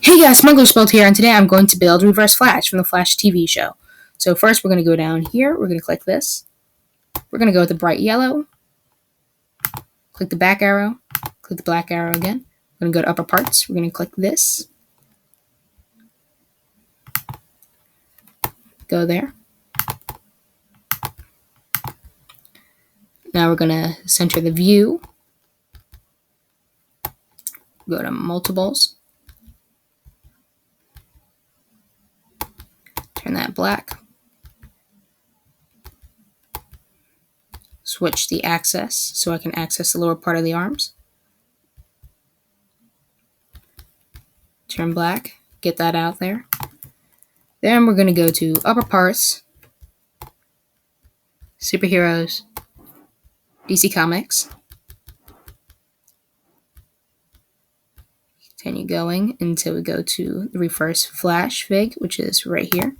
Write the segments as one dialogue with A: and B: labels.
A: Hey guys, SmugglerSbuild here, and today I'm going to build Reverse Flash from the Flash TV show. So first we're going to go down here, we're going to click this. We're going to go with the bright yellow, click the back arrow, click the black arrow again. We're going to go to upper parts, we're going to click this. Go there. Now we're going to center the view. Go to multiples. Turn that black. Switch the access so I can access the lower part of the arms. Turn black, get that out there. Then we're going to go to upper parts, superheroes, DC Comics. Continue going until we go to the Reverse Flash fig, which is right here.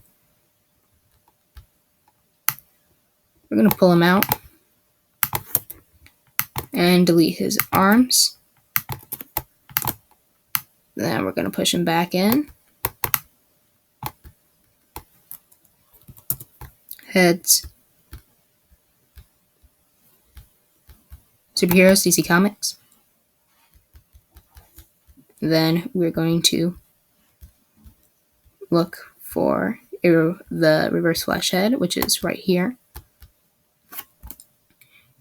A: We're going to pull him out and delete his arms. Then we're going to push him back in. Heads. Superheroes, DC Comics. Then we're going to look for the Reverse Flash head, which is right here.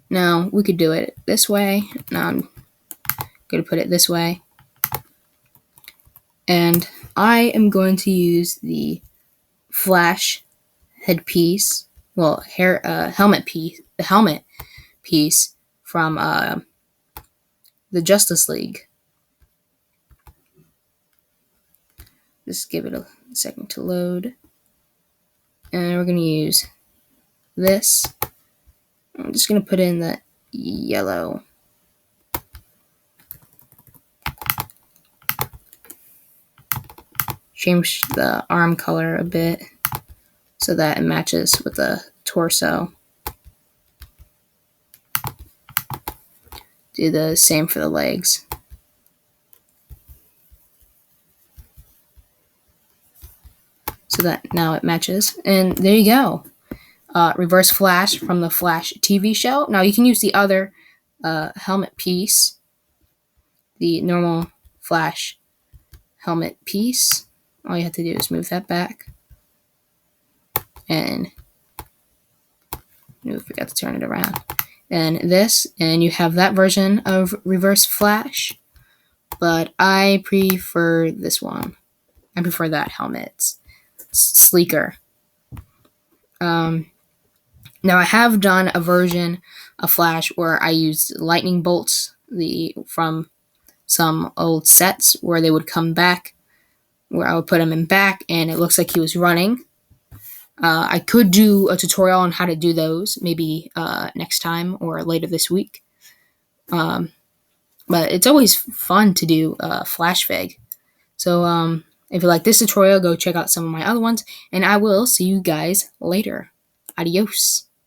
A: Now we could do it this way. Now I'm going to put it this way. And I am going to use the Flash headpiece, well, helmet piece, the helmet piece from the Justice League. Just give it a second to load. And we're going to use this. I'm just going to put in the yellow. Change the arm color a bit so that it matches with the torso. Do the same for the legs. So that now it matches. And there you go. Reverse Flash from the Flash TV show. Now you can use the other helmet piece, the normal Flash helmet piece. All you have to do is move that back. And we forgot to turn it around. And this, and you have that version of Reverse Flash. But I prefer this one. I prefer that helmet. It's sleeker. Now I have done a version of Flash where I used lightning bolts from some old sets where they would come back, where I would put him in back and it looks like he was running. I could do a tutorial on how to do those, maybe next time or later this week. But it's always fun to do Flash fig. So if you like this tutorial, go check out some of my other ones, and I will see you guys later. Adios.